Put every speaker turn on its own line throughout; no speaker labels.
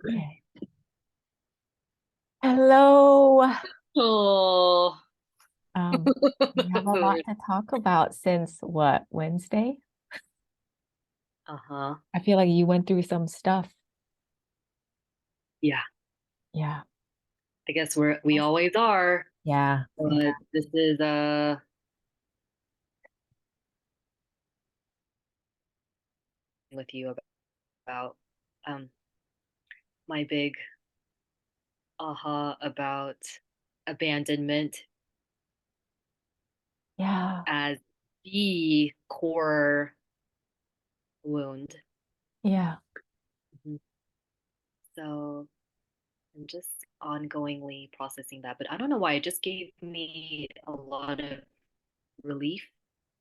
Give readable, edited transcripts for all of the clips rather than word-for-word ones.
Okay. Hello.
Oh,
We have a lot to talk about since what, Wednesday?
uh-huh.
I feel like you went through some stuff.
Yeah,
Yeah.
I guess we always are.
Yeah.
But this is with you about um my big aha about abandonment
Yeah.
as the core wound.
Yeah.
Mhm. So I'm just ongoingly processing that, but I don't know why it just gave me a lot of relief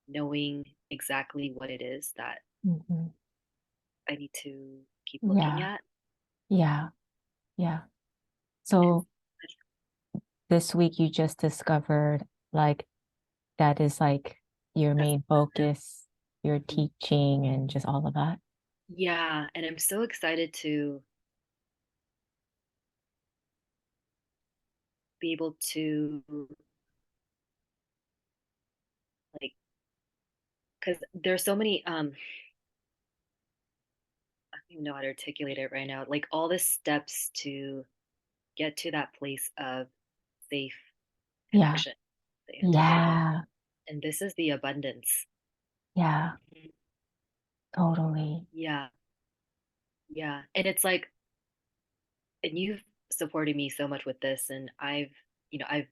knowing exactly what it is that
Mhm.
I need to keep looking
Yeah.
at.
Yeah. Yeah.
And
So this week you just discovered like that is like your
that's
main focus, your teaching and just all of that.
yeah, and I'm so excited to be able to like because there's so many I don't even know how to articulate it right now. Like all the steps to get to that place of safe
Yeah.
connection, the intimacy.
Yeah.
And this is the abundance.
Yeah.
Mhm.
Totally.
Yeah, yeah. And it's like, and you've supported me so much with this, and I've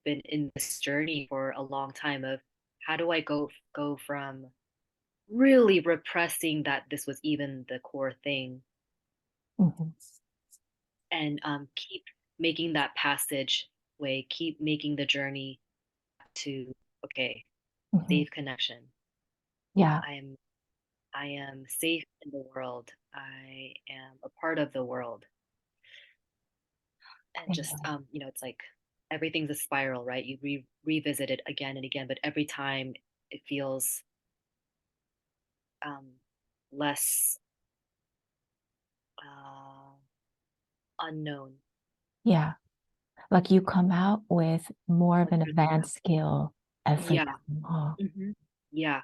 been in this journey for a long time of how do I go from really repressing that this was even the core thing
Mhm.
and keep making that passage way, keep making the journey to okay,
Mhm.
safe connection.
Yeah.
I'm I am safe in the world. I am a part of the world. And just it's like everything's a spiral, right? You revisit it again and again, but every time it feels um less uh unknown.
Yeah. Like you come out with more of an
100%.
advanced skill every
Yeah.
time, huh?
Yeah.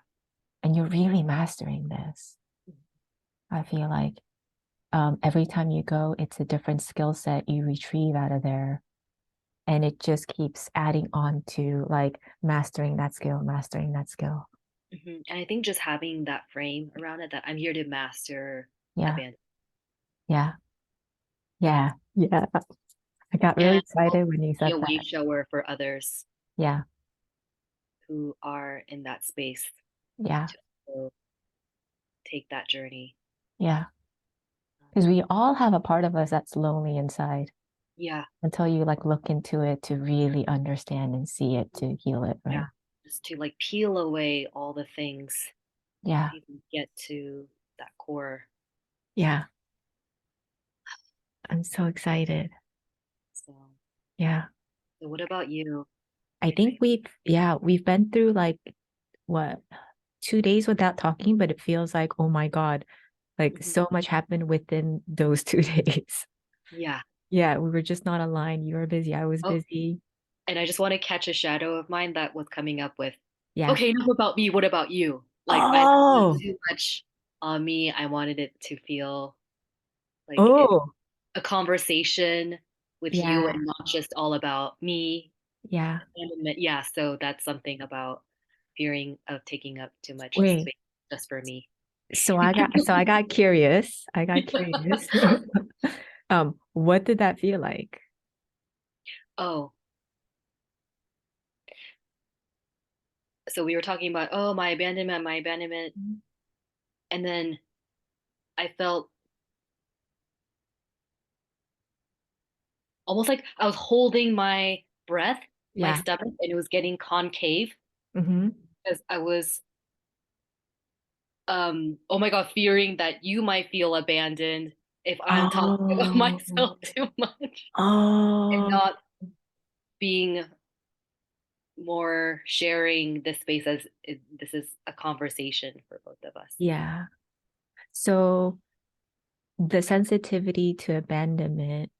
And you're really mastering this. I feel like every time you go, it's a different skill set you retrieve out of there. And it just keeps adding on to like mastering that skill, mastering that skill.
And I think just having that frame around it that I'm here to master
Yeah.
abandonment
Yeah. Yeah. Yeah. I got really
and
excited
also
when you
be
said
a wave
that.
shower for others
Yeah.
who are in that space
Yeah.
to also take that journey.
Yeah.
Um,
Because we all have a part of us that's lonely inside
yeah,
until you like look into it to really understand and see it to heal it,
yeah.
right?
Just to like peel away all the things
Yeah.
to even get to that core.
Yeah. I'm so excited.
So,
Yeah.
so what about you?
I think we've been through like what, 2 days without talking, but it feels like, oh my God, like
Mhm.
so much happened within those 2 days.
Yeah.
Yeah, we were just not aligned. You were busy. I was
Oh,
busy.
and I just want to catch a shadow of mine that was coming up with,
Yeah.
okay, enough about me. What about you? Like I was
Oh,
too much on me. I wanted it to feel like it's
oh,
a conversation with you
yeah,
and not just all about me.
yeah.
Abandonment. Yeah, so that's something about fearing of taking up too much
Wait,
space just for me.
so I got curious. I got curious. What did that feel like?
Oh, so we were talking about, oh, my abandonment. And then I felt almost like I was holding my breath, my
Yeah.
stomach, and it was getting concave
Mm-hmm.
because I was, oh my God, fearing that you might feel abandoned if I'm talking about
Oh,
myself too much and
oh,
not being more sharing this space as this is a conversation for both of us.
yeah. So the sensitivity to abandonment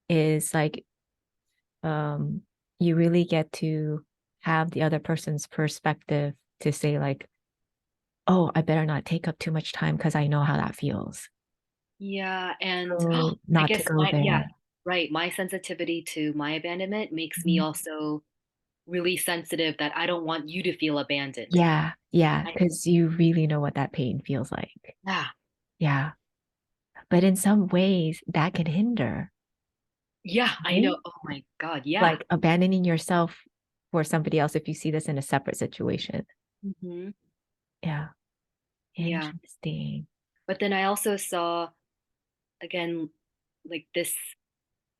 is like um you really get to have the other person's perspective to say like, oh, I better not take up too much time because I know how that feels.
Yeah, and
So
I
not to
guess
go
my yeah,
there.
right. My sensitivity to my abandonment makes me
Mhm.
also really sensitive that I don't want you to feel abandoned.
Yeah, yeah,
I
because you really know what that pain feels like.
yeah,
Yeah. But in some ways that can hinder,
yeah, I
right?
know. Oh my God, yeah.
Like abandoning yourself for somebody else if you see this in a separate situation.
Hmm.
Yeah.
Yeah.
Interesting.
But then I also saw again like this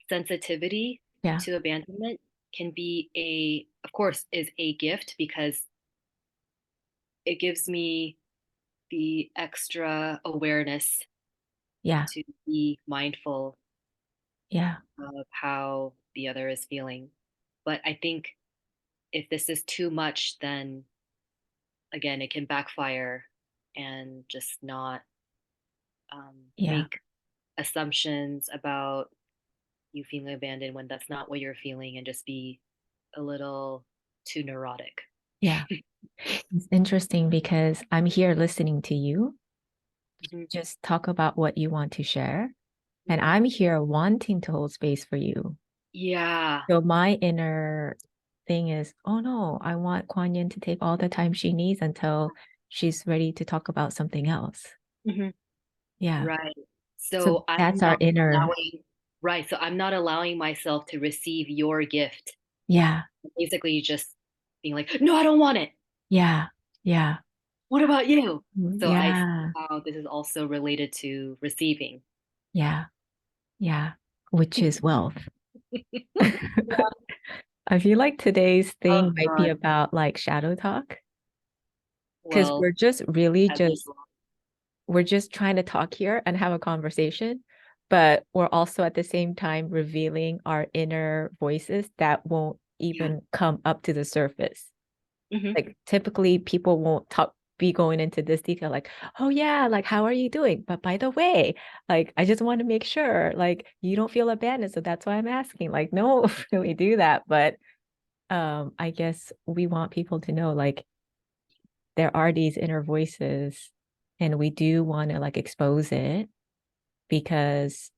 sensitivity
Yeah.
to abandonment can be of course, is a gift because it gives me the extra awareness
Yeah.
to be mindful
Yeah.
of how the other is feeling. But I think if this is too much, then again, it can backfire and just not
Yeah.
make assumptions about you feeling abandoned when that's not what you're feeling and just be a little too neurotic.
Yeah. It's interesting because I'm here listening to you
Mhm,
just talk about what you want to share. And
mhm.
I'm here wanting to hold space for you.
Yeah.
So my inner thing is, oh no, I want Kwonyin to take all the time she needs until she's ready to talk about something else.
Mhm.
Yeah.
Right.
So
So I'm
that's our
not
inner,
allowing, right. So I'm not allowing myself to receive your gift.
yeah,
Basically, just being like, no, I don't want it.
yeah, yeah,
What about you? So I see
yeah,
how this is also related to receiving.
yeah, yeah, which is wealth. I feel like today's
Oh
thing might be
God.
about like shadow talk because
Well, as usual.
we're just trying to talk here and have a conversation, but we're also at the same time revealing our inner voices that won't
Yeah.
even come up to the surface.
Hmm.
Like typically people won't talk be going into this detail like, oh yeah, like how are you doing? But by the way, like I just want to make sure like you don't feel abandoned. So that's why I'm asking. Like, no, really do that. But I guess we want people to know like there are these inner voices and we do want to like expose it because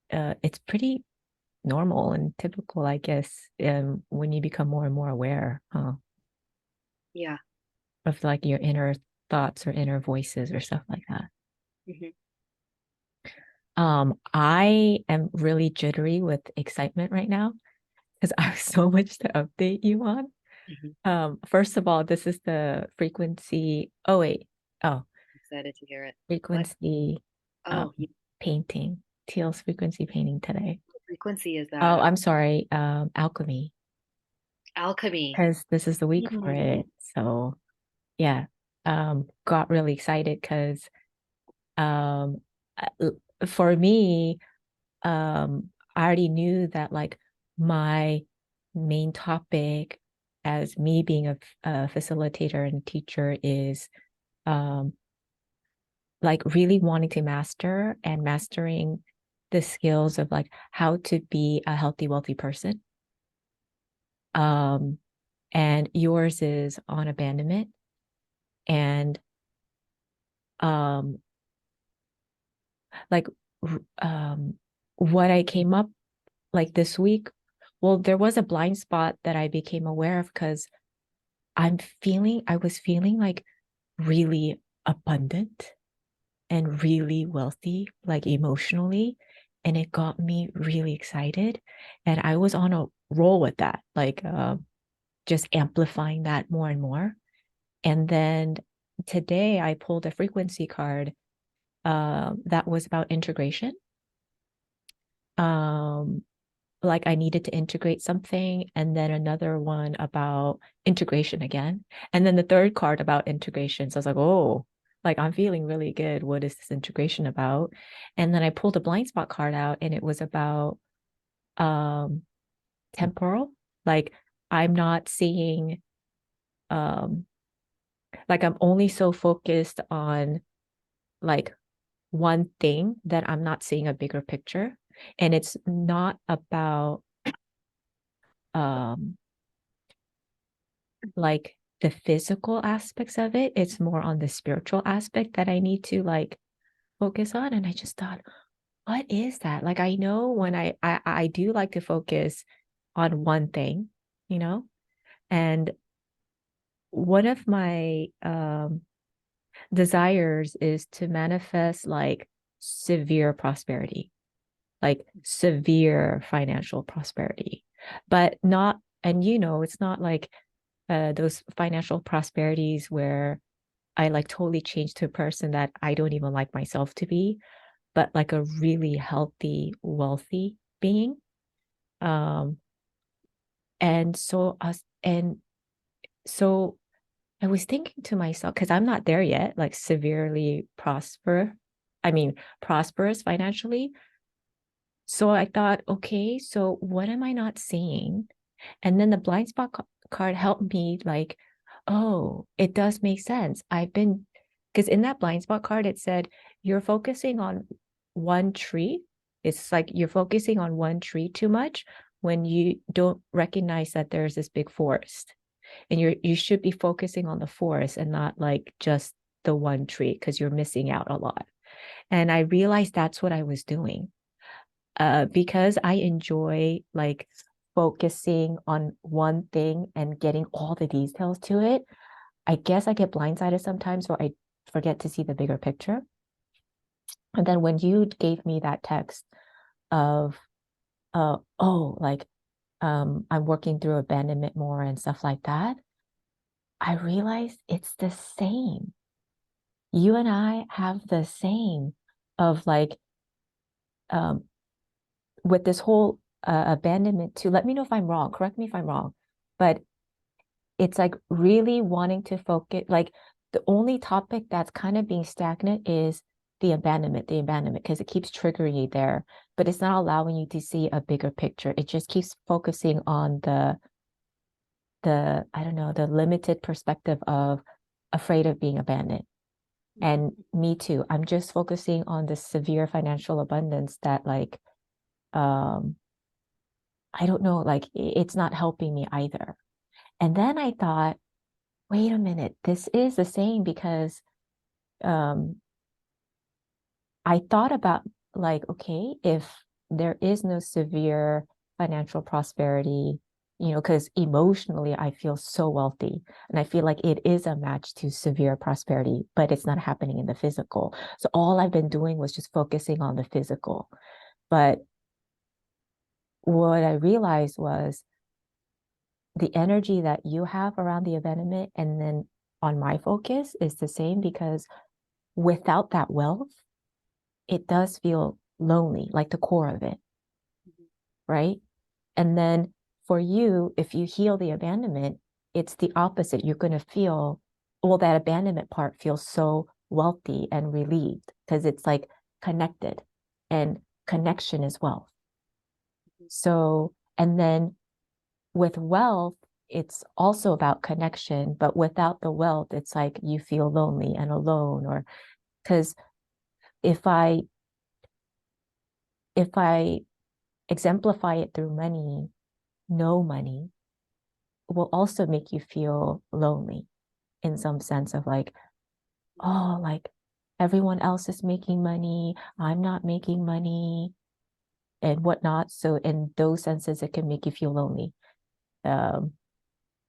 it's pretty normal and typical, I guess, when you become more and more aware, huh,
Yeah.
of like your inner thoughts or inner voices or stuff like that.
Hmm.
I am really jittery with excitement right now because I have so much to update you on.
Hmm.
First of all, this is the frequency. Oh wait, oh,
Excited to hear it. What?
frequency um,
Oh, yeah.
painting, Teal's frequency painting today.
What frequency is
Oh,
that?
I'm sorry, alchemy,
Alchemy.
because this is the week for
Mm.
it. So yeah, got really excited because um, for me, I already knew that like my main topic as me being a facilitator and teacher is um like really wanting to master and mastering the skills of like how to be a healthy, wealthy person. Um, and yours is on abandonment. And um, like what I came up like this week, well, there was a blind spot that I became aware of because I was feeling like really abundant and really wealthy, like emotionally. And it got me really excited. And I was on a roll with that, like just amplifying that more and more. And then today I pulled a frequency card that was about integration. Um, like I needed to integrate something, and then another one about integration again, and then the third card about integration. So I was like, oh, like I'm feeling really good. What is this integration about? And then I pulled a blind spot card out, and it was about um temporal. Like I'm not seeing like I'm only so focused on like one thing that I'm not seeing a bigger picture. And it's not about um like the physical aspects of it. It's more on the spiritual aspect that I need to like focus on. And I just thought, what is that? Like I know when I do like to focus on one thing, you know, and one of my desires is to manifest like severe prosperity, like severe financial prosperity, but not, and you know, it's not like those financial prosperities where I like totally change to a person that I don't even like myself to be, but like a really healthy, wealthy being. Um, and so us and so I was thinking to myself, because I'm not there yet, like severely prosperous financially. So I thought, okay, so what am I not seeing? And then the blind spot card helped me like, oh, it does make sense. Because in that blind spot card, it said you're focusing on one tree. It's like you're focusing on one tree too much when you don't recognize that there's this big forest. And you should be focusing on the forest and not like just the one tree because you're missing out a lot. And I realized that's what I was doing. Because I enjoy like focusing on one thing and getting all the details to it. I guess I get blindsided sometimes or I forget to see the bigger picture. And then when you gave me that text of like I'm working through abandonment more and stuff like that, I realized it's the same. You and I have the same of like um with this whole abandonment too. Let me know if I'm wrong. Correct me if I'm wrong. But it's like really wanting to focus. Like the only topic that's kind of being stagnant is the abandonment, because it keeps triggering you there, but it's not allowing you to see a bigger picture. It just keeps focusing on the I don't know, the limited perspective of afraid of being abandoned. And me too. I'm just focusing on the severe financial abundance that like um I don't know, like it's not helping me either. And then I thought, wait a minute, this is the same because um I thought about like, okay, if there is no severe financial prosperity, you know, because emotionally I feel so wealthy and I feel like it is a match to severe prosperity, but it's not happening in the physical. So all I've been doing was just focusing on the physical. But what I realized was the energy that you have around the abandonment and then on my focus is the same because without that wealth, it does feel lonely, like the core of it, right? And then for you, if you heal the abandonment, it's the opposite. You're going to feel, well, that abandonment part feels so wealthy and relieved because it's like connected and connection is wealth. So, and then with wealth, it's also about connection, but without the wealth, it's like you feel lonely and alone. Or because if I if I exemplify it through money, no money will also make you feel lonely in some sense of like, oh, like everyone else is making money, I'm not making money and whatnot. So in those senses, it can make you feel lonely. Um,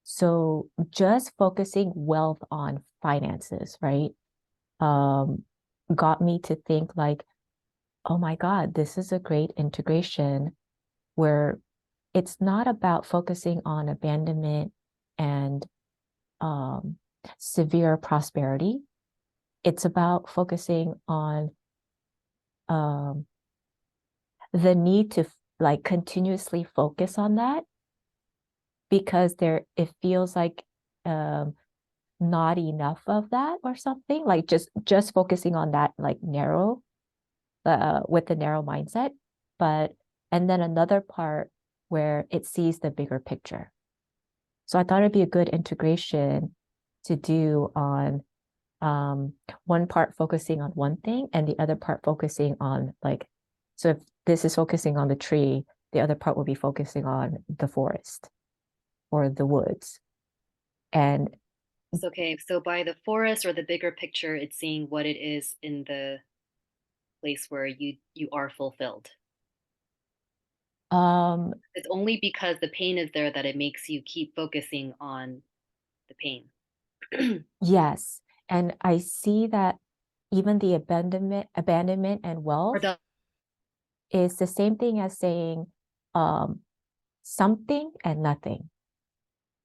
So just focusing wealth on finances, right? Um, got me to think like, oh my God, this is a great integration where it's not about focusing on abandonment and um, severe prosperity. It's about focusing on um, the need to like continuously focus on that because there it feels like um, not enough of that or something, like just focusing on that like narrow with the narrow mindset. But and then another part where it sees the bigger picture. So I thought it'd be a good integration to do on one part focusing on one thing and the other part focusing on like, so if this is focusing on the tree, the other part will be focusing on the forest or the woods. And
So, okay, so by the forest or the bigger picture, it's seeing what it is in the place where you are fulfilled.
um,
It's only because the pain is there that it makes you keep focusing on the pain.
yes. And I see that even the abandonment and
Or
wealth
the
is the same thing as saying um, something and nothing.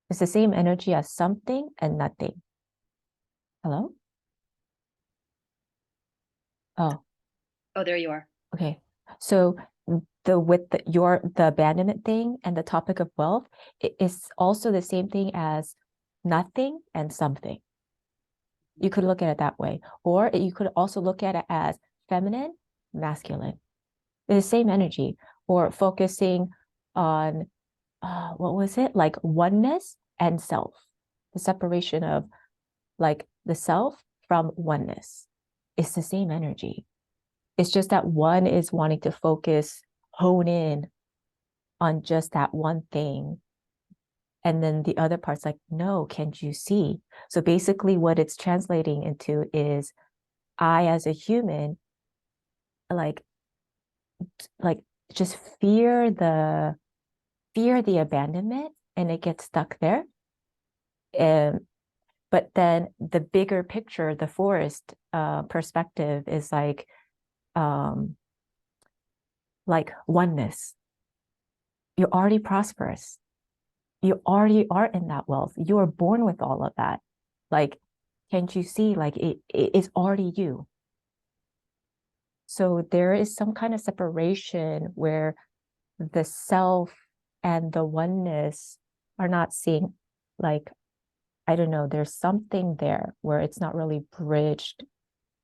It's the same energy as something and nothing. Hello? Oh,
oh, there you are.
okay. So the abandonment thing and the topic of wealth, it is also the same thing as nothing and something. You could look at it that way. Or you could also look at it as feminine, masculine. It's the same energy. Or focusing on what was it? Like oneness and self. The separation of like the self from oneness. It's the same energy. It's just that one is wanting to focus, hone in on just that one thing. And then the other part's like, no, can't you see? So basically, what it's translating into is I, as a human, like, like just fear the abandonment, and it gets stuck there. And but then the bigger picture, the forest perspective is um, like oneness. You're already prosperous. You already are in that wealth. You are born with all of that. Like, can't you see? Like it's already you. So there is some kind of separation where the self and the oneness are not seeing, like, I don't know, there's something there where it's not really bridged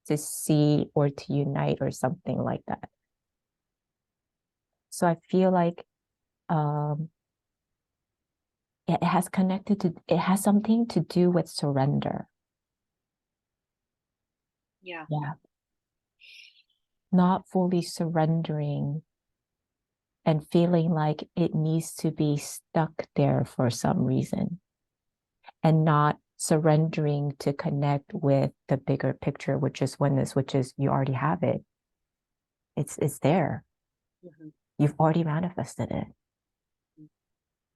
to see or to unite or something like that. So I feel like um it has something to do with surrender.
Yeah.
Yeah. Not fully surrendering and feeling like it needs to be stuck there for some reason and not surrendering to connect with the bigger picture, which is oneness, which is you already have it. It's there.
Mhm.
You've already manifested it.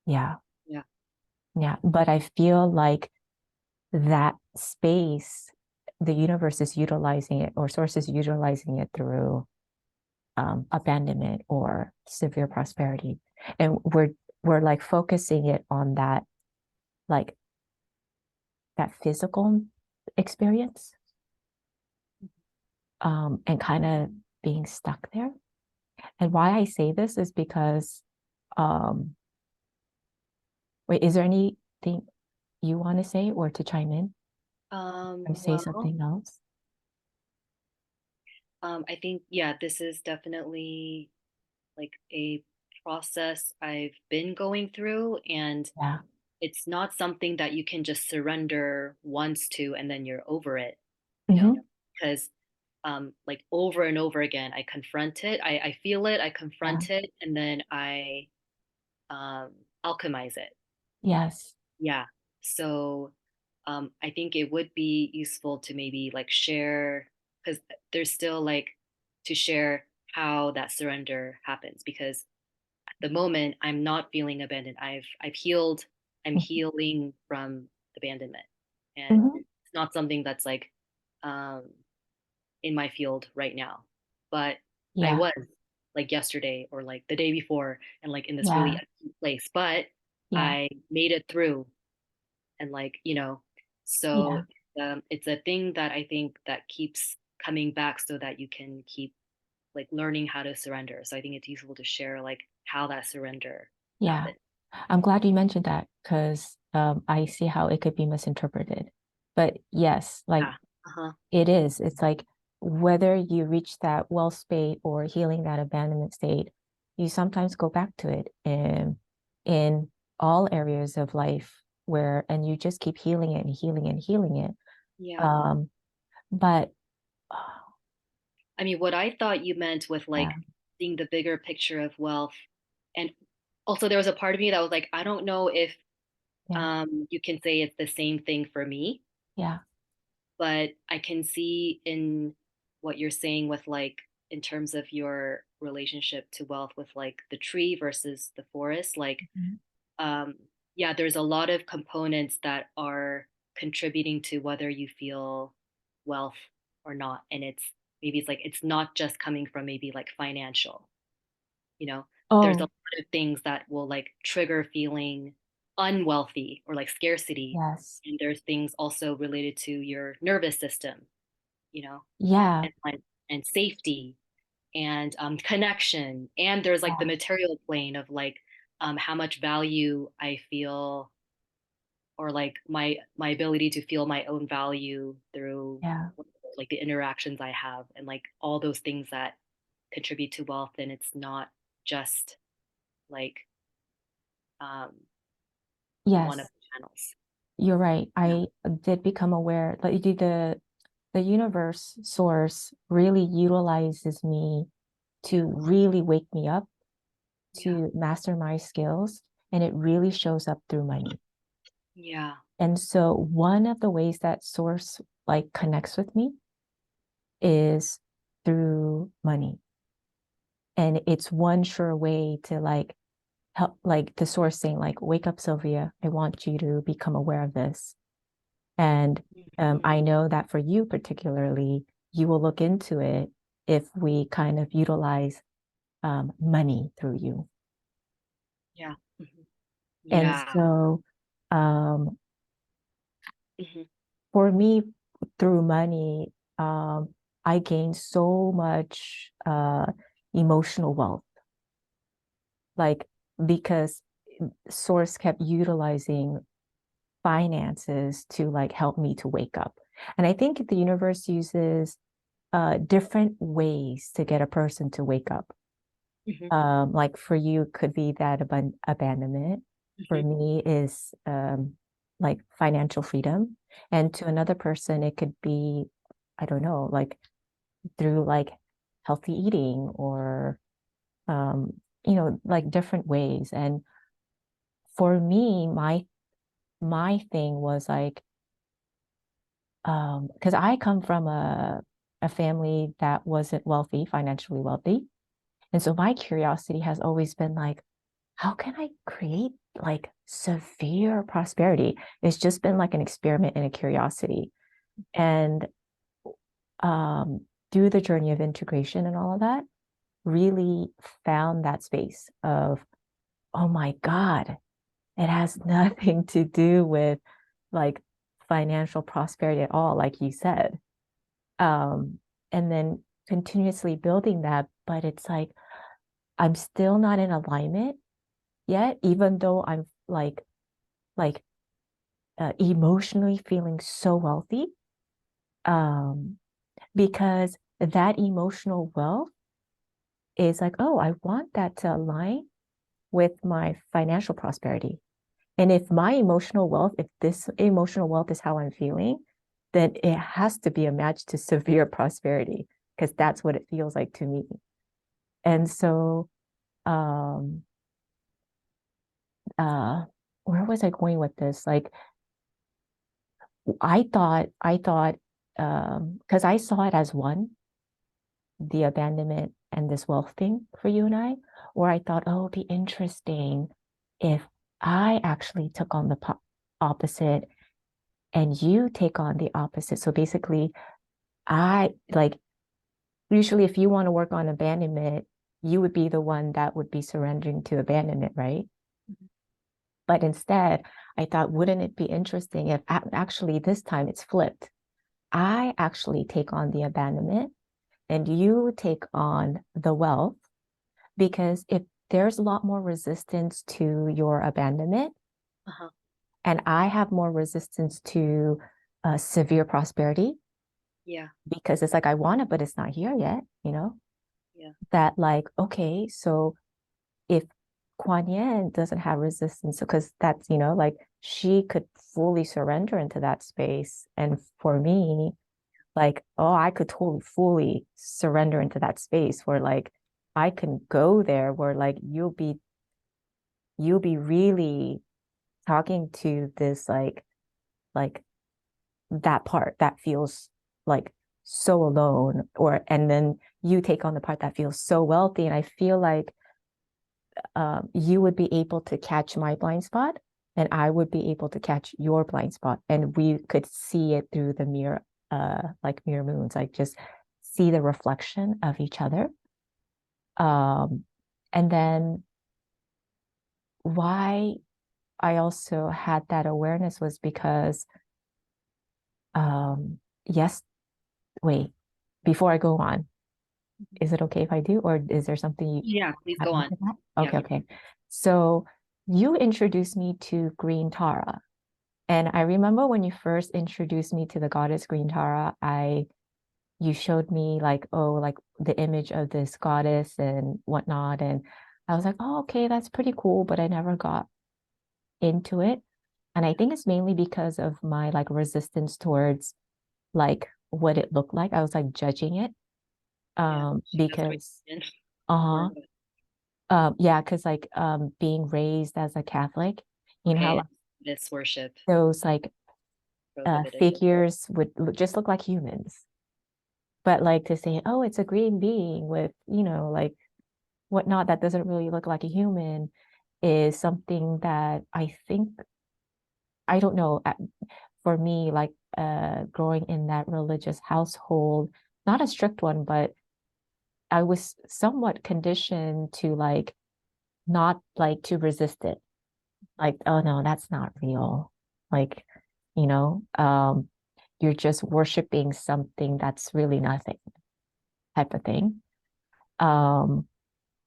Yeah.
Yeah.
Yeah. But I feel like that space, the universe is utilizing it or source is utilizing it through abandonment or severe prosperity. And we're like focusing it on that, like that physical experience, and kind of being stuck there. And why I say this is because, um, wait, is there anything you want to say or to chime in and say
Well,
something else?
I think, yeah, this is definitely like a process I've been going through, and
Yeah.
it's not something that you can just surrender once to and then you're over it,
Mm-hmm.
because like over and over again, I confront it, I feel it, I
Yeah.
confront it, and then I um, alchemize it.
Yes.
Yeah. So I think it would be useful to maybe like share, because there's still like to share how that surrender happens, because at the moment I'm not feeling abandoned. I've healed. I'm healing from abandonment, and
Mm-hmm.
it's not something that's like um, in my field right now, but I
Yeah.
was like yesterday or like the day before, and like in this really
Yeah.
acute place. But
Yeah.
I made it through, and like so
Yeah.
it's a thing that I think that keeps coming back, so that you can keep like learning how to surrender. So I think it's useful to share like how that surrender
Yeah.
happened.
I'm glad you mentioned that because I see how it could be misinterpreted. But yes, like
Yeah. Uh-huh.
it is. It's like whether you reach that well state or healing that abandonment state, you sometimes go back to it in all areas of life where, and you just keep healing it and healing it and healing it.
Yeah.
Um, But
I mean, what I thought you meant with
yeah,
like seeing the bigger picture of wealth, and also there was a part of me that was like, I don't know if
yeah,
you can say it's the same thing for me,
yeah,
but I can see in what you're saying with like in terms of your relationship to wealth with like the tree versus the forest, like
mhm.
um yeah, there's a lot of components that are contributing to whether you feel wealth or not. And it's maybe it's like it's not just coming from maybe like financial, you know, there's a
Oh,
lot of things that will like trigger feeling unwealthy or like scarcity.
yes,
And there's things also related to your nervous system, you know,
yeah,
and safety and connection. And there's like the
yeah,
material plane of like how much value I feel, or like my ability to feel my own value through
yeah,
like the interactions I have, and like all those things that contribute to wealth. And it's not just like um, one of
yes,
the channels.
you're right.
Yeah,
I did become aware, like the universe source really utilizes me
yeah,
to really wake me up
yeah,
to master my skills, and it really shows up through money.
yeah.
And so one of the ways that source like connects with me is through money. And it's one sure way to like help, like the source saying like, wake up, Sylvia, I want you to become aware of this. And I
Mhm.
know that for you particularly, you will look into it if we kind of utilize money through you.
Yeah. Mhm.
And
Yeah.
so um,
Mhm.
for me, through money, I gained so much emotional wealth, like because Source kept utilizing finances to like help me to wake up. And I think the universe uses different ways to get a person to wake up.
Mhm.
Like for you could be that abandonment. For
Mhm.
me is like financial freedom. And to another person, it could be, I don't know, like through like healthy eating or like different ways. And for me, my thing was like, because I come from a family that wasn't wealthy, financially wealthy. And so my curiosity has always been like, how can I create like severe prosperity? It's just been like an experiment and a curiosity. And through the journey of integration and all of that, really found that space of, oh my God, it has nothing to do with like financial prosperity at all, like you said. Um, and then continuously building that, but it's like I'm still not in alignment yet, even though I'm like emotionally feeling so wealthy. Um, because that emotional wealth is like, oh, I want that to align with my financial prosperity. And if my emotional wealth, if this emotional wealth is how I'm feeling, then it has to be a match to severe prosperity because that's what it feels like to me. And so, um, uh, where was I going with this? Like, I thought, because I saw it as one, the abandonment and this wealth thing for you and I, where I thought, oh, it'd be interesting if I actually took on the opposite and you take on the opposite. So basically, I like usually if you want to work on abandonment, you would be the one that would be surrendering to abandonment, right?
Mhm.
But instead, I thought, wouldn't it be interesting if actually this time it's flipped? I actually take on the abandonment and you take on the wealth, because if there's a lot more resistance to your abandonment,
Uh-huh.
and I have more resistance to severe prosperity,
Yeah.
because it's like I want it, but it's not here yet,
Yeah.
that like, okay, so if Kwonyin doesn't have resistance, because that's, like she could fully surrender into that space. And for me, like, oh, I could totally fully surrender into that space where like I can go there where like you'll be really talking to this like that part that feels like so alone, or and then you take on the part that feels so wealthy. And I feel like you would be able to catch my blind spot and I would be able to catch your blind spot, and we could see it through the mirror, like mirror moons, like just see the reflection of each other. um and then why I also had that awareness was because yes, wait, before I go on, is it okay if I do, or is there something you
Yeah, please
add
go
on
on.
to that?
Yeah.
Okay, okay. So you introduced me to Green Tara. And I remember when you first introduced me to the goddess Green Tara, you showed me like, oh, like the image of this goddess and whatnot. And I was like, oh, okay, that's pretty cool, but I never got into it. And I think it's mainly because of my like resistance towards like what it looked like. I was like judging it.
Yeah. That's the
Because
reason.
uh-huh.
Or
Yeah, because like being raised as a Catholic, you know how
okay,
like
this worship
those like
prohibited.
figures would just look like humans. But like to say, oh, it's a green being with, like whatnot that doesn't really look like a human is something that I think, I don't know, for me, like growing in that religious household, not a strict one, but I was somewhat conditioned to like not like to resist it. Like, oh no, that's not real. Like, you know, you're just worshiping something that's really nothing, type of thing. Um,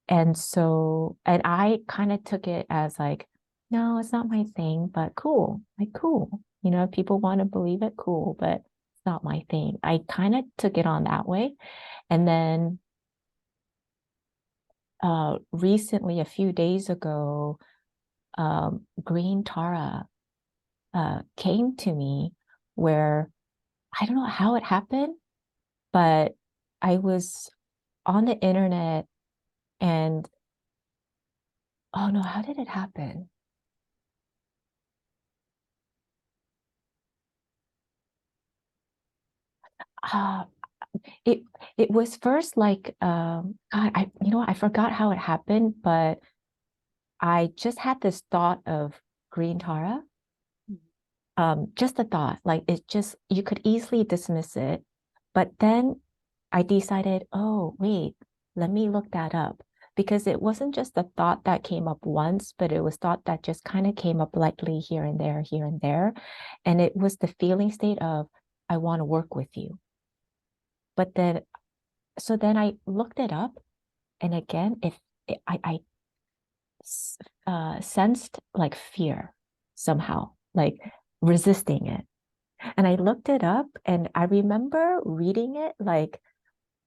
and so, and I kind of took it as like, no, it's not my thing, but cool, like cool. If people want to believe it, cool, but it's not my thing. I kind of took it on that way. And then recently, a few days ago, Green Tara came to me where I don't know how it happened, but I was on the internet and oh no, how did it happen? Uh, it it was first like God, I forgot how it happened, but I just had this thought of Green Tara. Just a thought, like it just you could easily dismiss it. But then I decided, oh, wait, let me look that up. Because it wasn't just a thought that came up once, but it was thought that just kind of came up lightly here and there, here and there. And it was the feeling state of, I want to work with you. But then, so then I looked it up. And again, if I sensed like fear somehow, like resisting it. And I looked it up and I remember reading it like,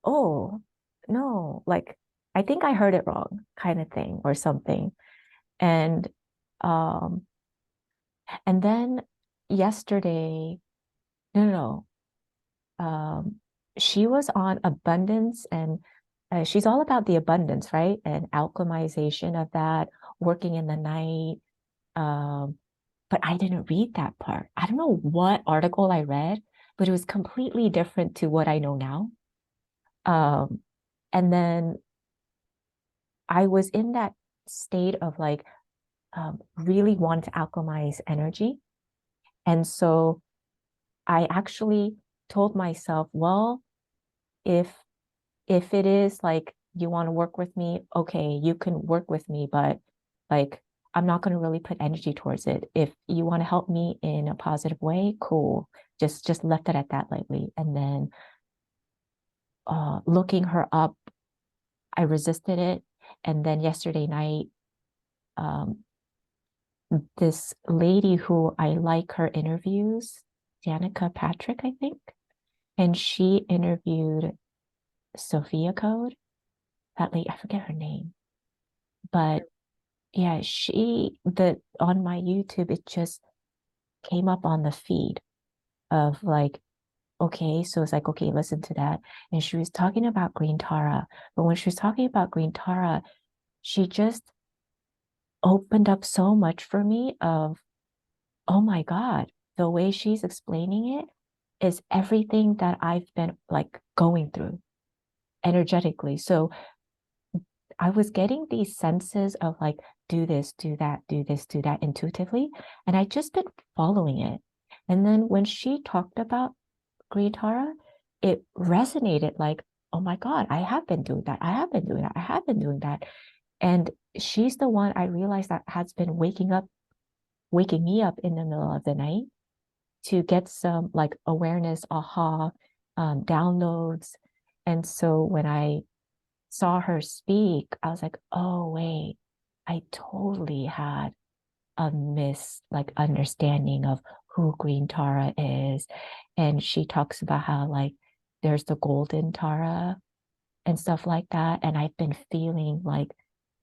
oh, no, like I think I heard it wrong kind of thing or something. And um and then yesterday, no, no, no, she was on abundance and she's all about the abundance, right? And alchemization of that, working in the night. Um, but I didn't read that part. I don't know what article I read, but it was completely different to what I know now. Um, and then I was in that state of like really want to alchemize energy. And so I actually told myself, well, if if it is like you want to work with me, okay, you can work with me, but like I'm not going to really put energy towards it. If you want to help me in a positive way, cool. Just left it at that lightly. And then looking her up, I resisted it. And then yesterday night, um, this lady who I like her interviews, Danica Patrick, I think, and she interviewed Sophia Code. That lady, I forget her name, but yeah, the on my YouTube, it just came up on the feed of like okay, so it's like, okay, listen to that. And she was talking about green Tara. But when she was talking about green Tara, she just opened up so much for me of, oh my God, the way she's explaining it is everything that I've been like going through energetically. So I was getting these senses of like, do this, do that, do this, do that intuitively. And I just been following it. And then when she talked about green Tara, it resonated like, oh my God, I have been doing that. I have been doing that. I have been doing that. And she's the one I realized that has been waking me up in the middle of the night to get some like awareness, aha, downloads. And so when I saw her speak, I was like, oh, wait, I totally had a like understanding of who Green Tara is. And she talks about how like there's the golden Tara and stuff like that. And I've been feeling like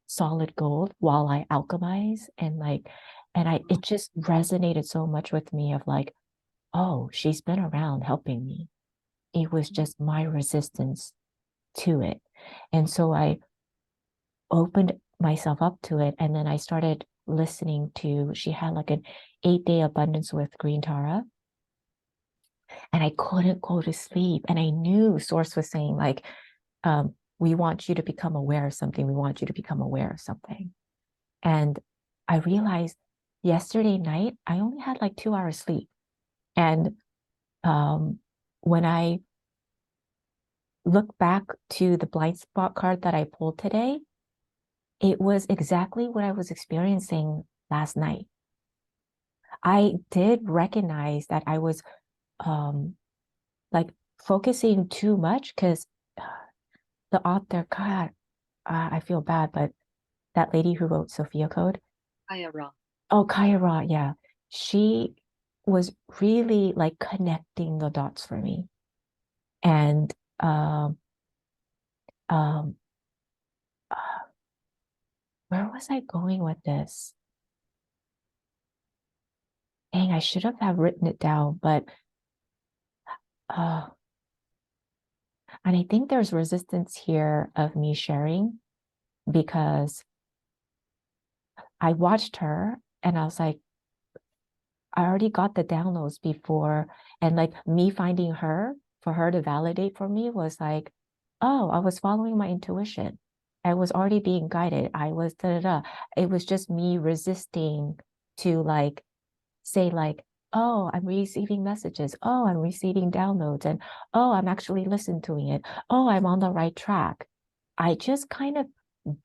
solid gold while I alchemize and like, and it just resonated so much with me of like, oh, she's been around helping me. It was just my resistance to it. And so I opened myself up to it. And then I started listening to, she had like an 8-day abundance with Green Tara. And I couldn't go to sleep. And I knew Source was saying, like, we want you to become aware of something. We want you to become aware of something. And I realized yesterday night, I only had like 2 hours sleep. And when I look back to the blind spot card that I pulled today, it was exactly what I was experiencing last night. I did recognize that I was like focusing too much because the author, God, I feel bad, but that lady who wrote Sophia Code,
Kaya Ra.
oh, Kaya Ra, yeah, she was really like connecting the dots for me. And um, uh, where was I going with this? Dang, I should have written it down, but uh, and I think there's resistance here of me sharing because I watched her and I was like, I already got the downloads before. And like me finding her for her to validate for me was like, oh, I was following my intuition. I was already being guided. I was da da da. It was just me resisting to like say like, oh, I'm receiving messages. Oh, I'm receiving downloads. And oh, I'm actually listening to it. Oh, I'm on the right track. I just kind of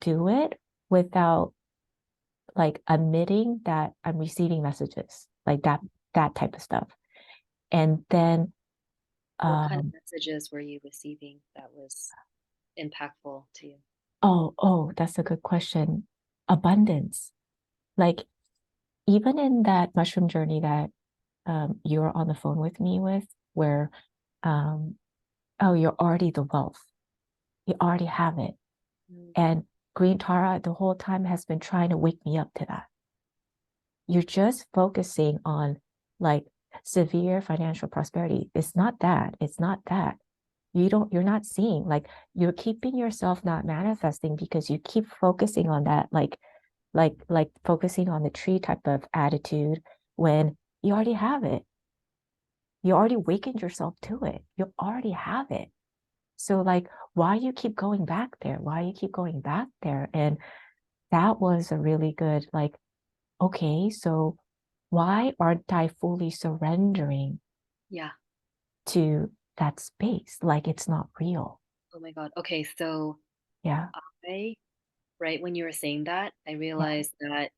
do it without like admitting that I'm receiving messages, like that type of stuff. And then
What kind of
um
messages were you receiving that was impactful to you?
oh, that's a good question. Abundance. Like even in that mushroom journey that you're on the phone with me with, where um oh, you're already the wealth. You already have it.
Mm.
And Green Tara the whole time has been trying to wake me up to that. You're just focusing on like severe financial prosperity. It's not that. It's not that. You're not seeing, like, you're keeping yourself not manifesting because you keep focusing on that, like focusing on the tree type of attitude when you already have it. You already awakened yourself to it. You already have it. So like, why you keep going back there? Why you keep going back there? And that was a really good, like, okay, so why aren't I fully surrendering
Yeah.
to that space? Like it's not real.
Oh my God. Okay, so
Yeah.
I, right when you were saying that, I
Yeah.
realized that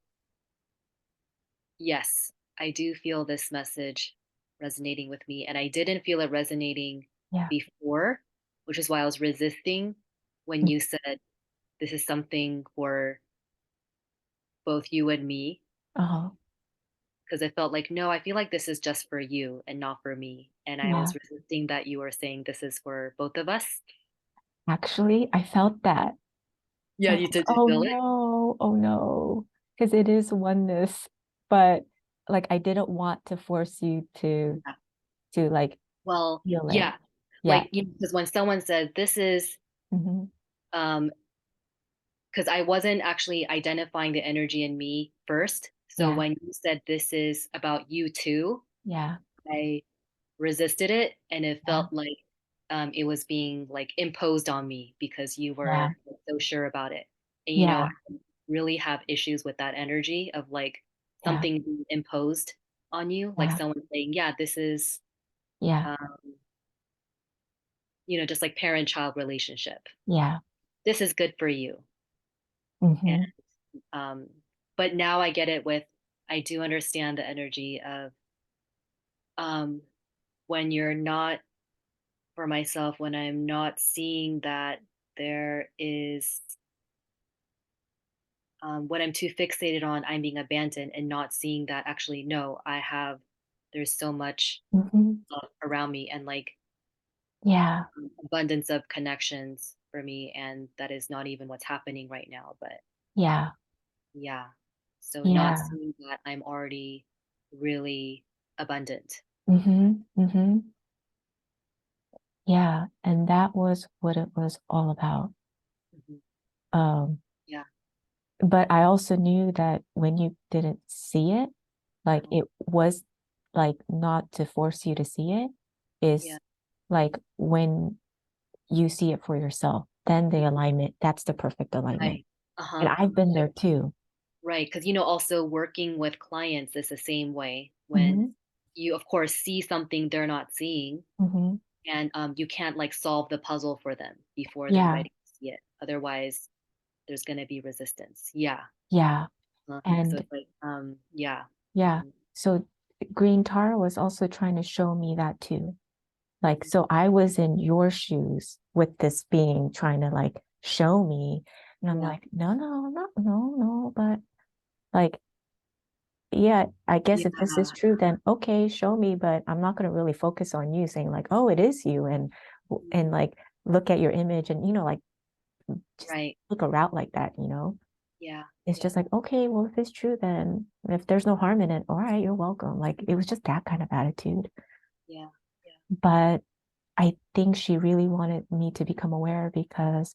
yes, I do feel this message resonating with me. And I didn't feel it resonating
Yeah.
before, which is why I was resisting when you said this is something for both you and me.
Uh-huh.
Because I felt like, no, I feel like this is just for you and not for me. And I
Yeah.
was resisting that you were saying this is for both of us.
Actually, I felt that.
Yeah,
I was
you
like,
did feel it.
oh no, because it is oneness. But like I didn't want to force you
Yeah.
to like
Well,
feel it.
yeah.
Yeah.
Like, because when someone said this is,
Hmm.
um, because I wasn't actually identifying the energy in me first. So
Yeah.
when you said this is about you too,
Yeah.
I resisted it, and it
Yeah.
felt like it was being like imposed on me because you
Yeah.
were so sure about it. And
Yeah.
I really have issues with that energy of like
Yeah.
something being imposed on you, like
Yeah.
someone saying, "Yeah, this is,"
Yeah.
um, just like parent-child relationship.
Yeah.
This is good for you, and
Hmm.
um, but now I get it with. I do understand the energy of um, when you're not for myself when I'm not seeing that there is when I'm too fixated on I'm being abandoned and not seeing that actually no, there's so much
Hmm.
love around me and like
Yeah.
abundance of connections for me, and that is not even what's happening right now. But
Yeah.
yeah, so not
Yeah.
seeing that I'm already really abundant.
Hmm. Hmm. Yeah. And that was what it was all about.
Mhm.
Um,
Yeah,
but I also knew that when you didn't see it, like
uh-huh.
it was like not to force you to see it, is
Yeah,
like when you see it for yourself, then the alignment, that's the perfect alignment.
right.
And
Uh-huh.
I've been there too.
Right, because also working with clients is the same way. When
Hmm.
you, of course, see something they're not seeing,
Hmm.
and you can't like solve the puzzle for them before they're
Yeah.
ready to see it. Otherwise, there's going to be resistance. Yeah.
Yeah.
So
And
it's like, yeah.
yeah.
Hmm.
So Green Tar was also trying to show me that too. Like,
Hmm.
so I was in your shoes with this being trying to like show me. And I'm
Yeah.
like, no, no, no, no, no. But like, yeah, I guess if this is
Yeah.
true, then okay, show me, but I'm not going to really focus on you saying like, oh, it is you, and
Mhm.
like look at your image and like just
Right.
look a route like that.
Yeah.
It's
Yeah.
just like, okay, well, if it's true, then if there's no harm in it, all right, you're welcome. Like it was just that kind of attitude.
Yeah. Yeah.
But I think she really wanted me to become aware because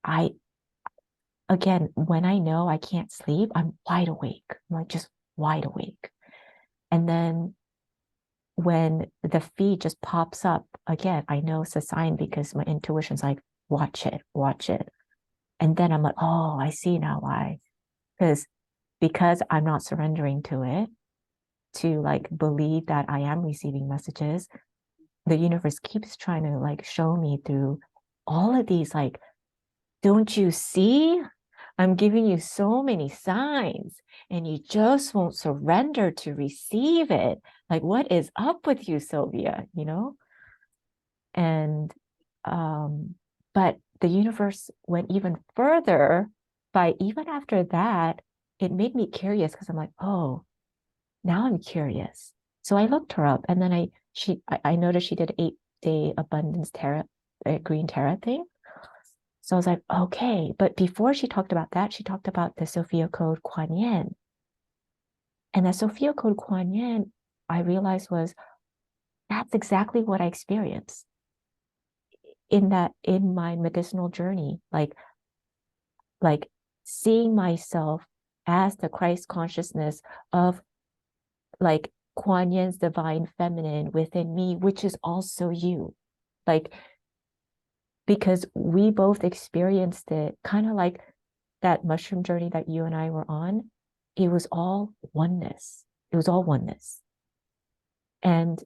I, again, when I know I can't sleep, I'm wide awake. I'm like just wide awake. And then when the feed just pops up again, I know it's a sign because my intuition's like, watch it, watch it. And then I'm like, oh, I see now why. Because I'm not surrendering to it, to like believe that I am receiving messages, the universe keeps trying to like show me through all of these, like, don't you see? I'm giving you so many signs and you just won't surrender to receive it. Like, what is up with you, Sylvia? And but the universe went even further by even after that, it made me curious because I'm like, oh, now I'm curious. So I looked her up and then I noticed she did 8-day abundance tarot, green tarot thing. So I was like, okay. But before she talked about that, she talked about the Sophia code Kwonyin. And the Sophia code Kwonyin, I realized that's exactly what I experienced in my medicinal journey. Like seeing myself as the Christ consciousness of like Kuan Yin's divine feminine within me, which is also you. Like, because we both experienced it kind of like that mushroom journey that you and I were on. It was all oneness. It was all oneness. And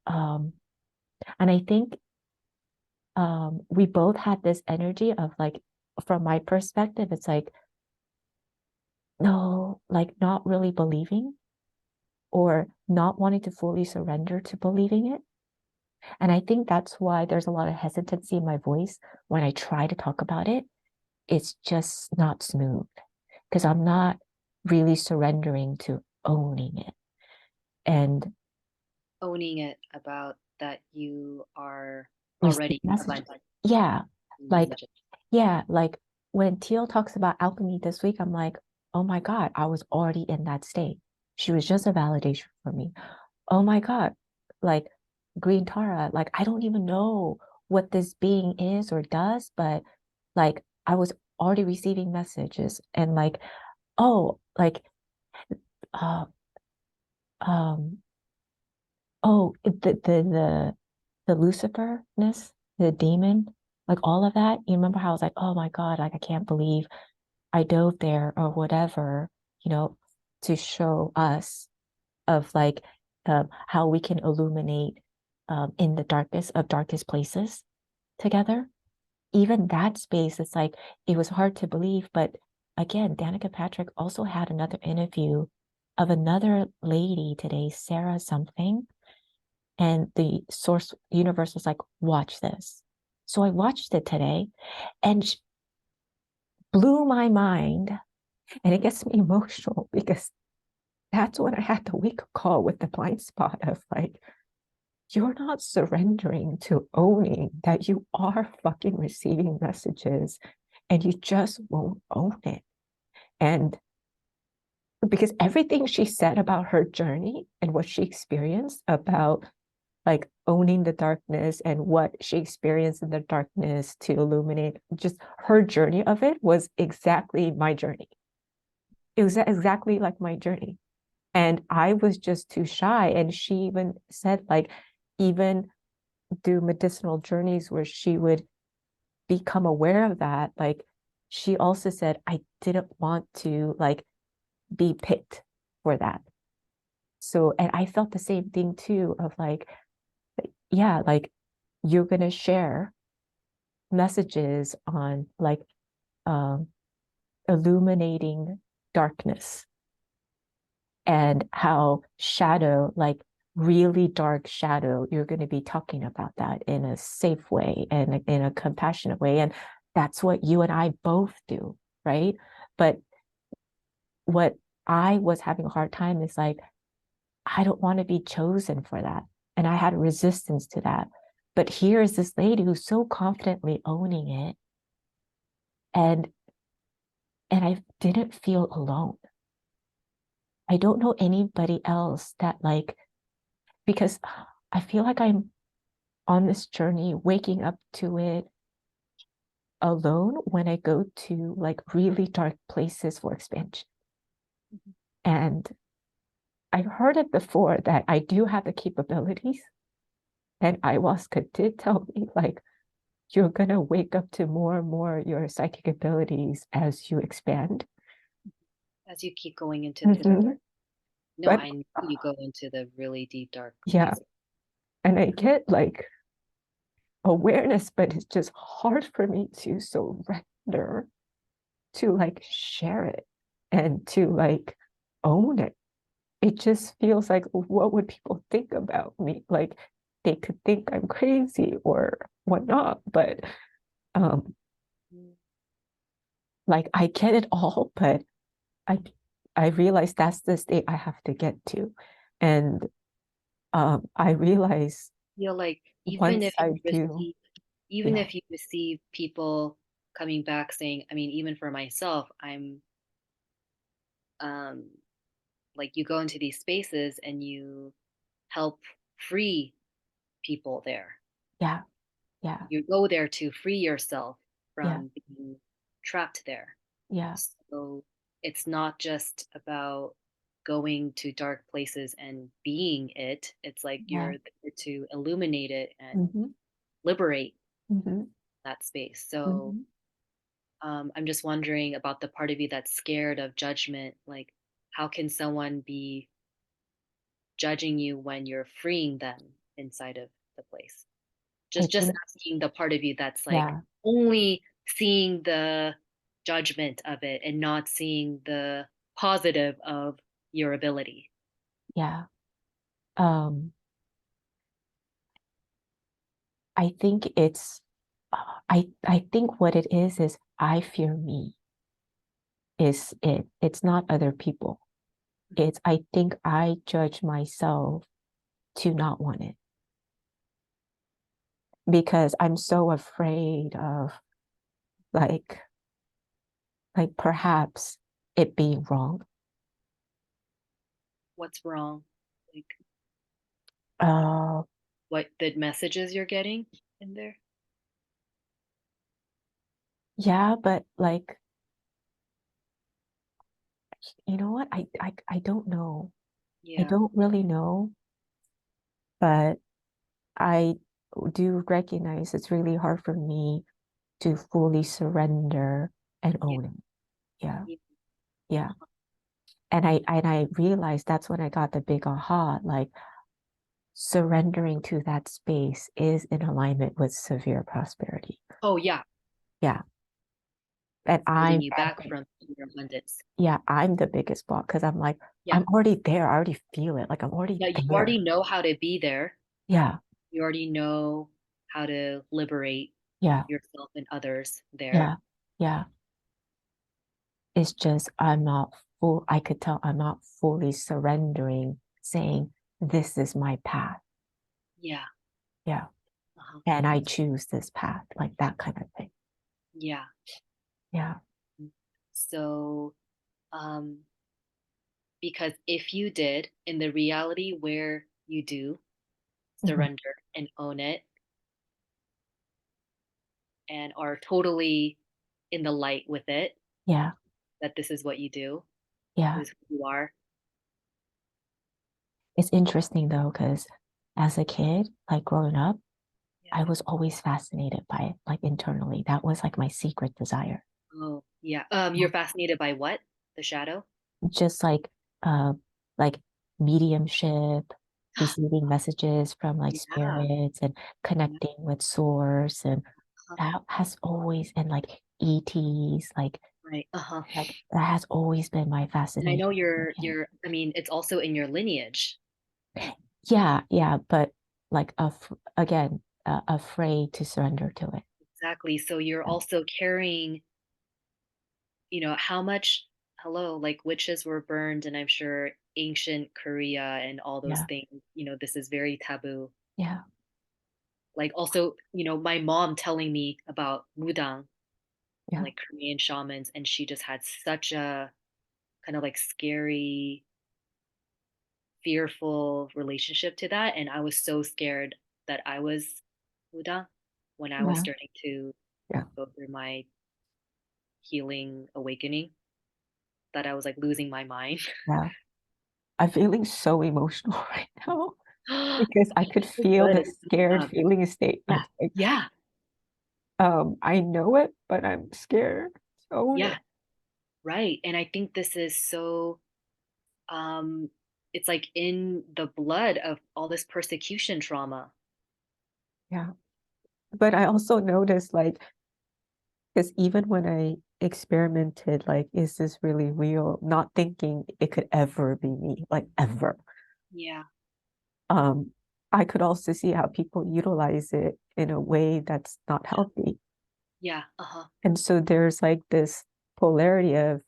um and I think we both had this energy of like, from my perspective, it's like, no, like not really believing or not wanting to fully surrender to believing it. And I think that's why there's a lot of hesitancy in my voice when I try to talk about it. It's just not smooth because I'm not really surrendering to owning it. And
Owning it about that you are
receive
already
messages.
abundant
Yeah. Like,
messages.
yeah, like when Teal talks about alchemy this week, I'm like, oh my God, I was already in that state. She was just a validation for me. Oh my God. Like Green Tara, like I don't even know what this being is or does, but like I was already receiving messages and like, oh, like uh um oh the Luciferness, the demon, like all of that. You remember how I was like, oh my God, like I can't believe I dove there or whatever, you know, to show us of like how we can illuminate in the darkest places together. Even that space, it's like it was hard to believe. But again, Danica Patrick also had another interview of another lady today, Sarah something, and the source universe was like, watch this. So I watched it today and blew my mind. And it gets me emotional because that's when I had the wake up call with the blind spot of like, you're not surrendering to owning that you are fucking receiving messages and you just won't own it. And because everything she said about her journey and what she experienced about like owning the darkness and what she experienced in the darkness to illuminate just her journey of it was exactly my journey. It was exactly like my journey. And I was just too shy. And she even said, like, even do medicinal journeys where she would become aware of that. Like, she also said, I didn't want to like be picked for that. So, and I felt the same thing too of like, yeah, like you're going to share messages on like um, illuminating darkness and how shadow, like really dark shadow, you're going to be talking about that in a safe way and in a compassionate way. And that's what you and I both do, right? But what I was having a hard time is like, I don't want to be chosen for that. And I had resistance to that. But here is this lady who's so confidently owning it. And I didn't feel alone. I don't know anybody else that like, because I feel like I'm on this journey, waking up to it alone when I go to like really dark places for expansion. And I've heard it before that I do have the capabilities. And ayahuasca did tell me like, you're gonna wake up to more and more your psychic abilities as you expand.
As you keep going into the dark.
Mm-hmm.
No,
But
I know you go into the really deep dark
yeah,
place.
and I get like awareness, but it's just hard for me to surrender to like share it and to like own it. It just feels like, what would people think about me? Like they could think I'm crazy or whatnot, but um,
Mm.
like I get it all, but I I realize that's the state I have to get to. And I realize
Feel like even
once
if
I
you
do,
receive, even
yeah,
if you receive people coming back saying, I mean, even for myself, I'm um like you go into these spaces and you help free people there.
yeah, yeah,
You go there to free yourself
yeah,
from being trapped there.
yeah,
So it's not just about going to dark places and being it. It's like
yeah.
you're there to illuminate it and
Mm-hmm,
liberate
mm-hmm,
that space. So
mm-hmm.
I'm just wondering about the part of you that's scared of judgment. Like, how can someone be judging you when you're freeing them inside of the place?
I
Just
think,
asking the part of you that's like
yeah,
only seeing the judgment of it and not seeing the positive of your ability.
yeah. Um, I think it's, I think what it is I fear me is it. It's not other people. It's, I think I judge myself to not want it because I'm so afraid of like, like perhaps it being wrong.
What's wrong? Like,
Uh,
what the messages you're getting in there.
Yeah, but like, you know what? I don't know. I
Yeah.
don't really know, but I do recognize it's really hard for me to fully surrender and
Yeah.
own it. Yeah.
Yeah.
Yeah. And I realized that's when I got the big aha, like surrendering to that space is in alignment with severe prosperity.
Oh yeah.
Yeah. And
Holding
I'm
you back from your abundance.
yeah, I'm the biggest block because I'm like,
Yeah.
I'm already there. I already feel it. Like I'm already
Yeah. You
there.
already know how to be there.
Yeah.
You already know how to liberate
Yeah.
yourself and others there.
Yeah. Yeah. It's just I'm not full. I could tell I'm not fully surrendering, saying, this is my path.
Yeah.
Yeah.
Uh-huh.
And I choose this path, like that kind of thing.
Yeah.
Yeah.
So, um, because if you did in the reality where you do
Mhm.
surrender and own it and are totally in the light with it,
Yeah.
that this is what you do,
Yeah.
this is who you are.
It's interesting though, because as a kid, like growing up,
Yeah.
I was always fascinated by it, like internally. That was like my secret desire.
Oh, yeah. You're fascinated by what? The shadow?
Just uh like mediumship, receiving messages from like
Yeah.
spirits and
Yeah.
connecting with source and
Uh-huh.
that has always and like ETs,
Right. Uh-huh.
like that has always been my
And I know
fascination.
I mean, it's also in your lineage.
Yeah, yeah, but like again, afraid to surrender to it.
Exactly. So you're
Yeah,
also carrying, how much, hello, like witches were burned, and I'm sure ancient Korea and all those
yeah,
things, this is very taboo.
yeah,
Like also, my mom telling me about mudang and
yeah,
like Korean shamans, and she just had such a kind of like scary, fearful relationship to that. And I was so scared that I was mudang when I was
yeah,
starting to
yeah,
go through my healing awakening, that I was like losing my mind.
yeah. I'm feeling so emotional right now
Oh,
because I could
so
feel
good.
the scared feeling state.
Yeah.
Like,
Yeah.
I know it, but I'm scared to own
Yeah.
it.
Right. And I think this is so, um, it's like in the blood of all this persecution trauma.
Yeah. But I also noticed because even when I experimented, like, is this really real? Not thinking it could ever be me, like ever.
Yeah.
Um, I could also see how people utilize it in a way that's not healthy.
Yeah. Uh-huh.
And so there's like this polarity of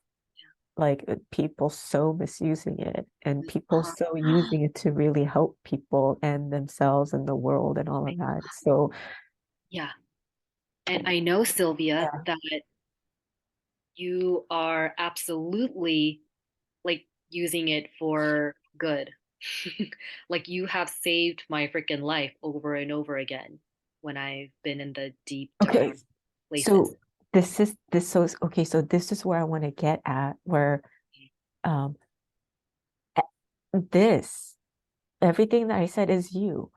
like people so misusing it and people
Uh-huh.
so using it to really help people and themselves and the world and all of that. So
Yeah. And I know, Sylvia,
yeah.
that you are absolutely like using it for good. Like you have saved my freaking life over and over again when I've been in the deep, dark
Okay.
places.
So okay, so this is where I want to get at where um this everything that I said is you.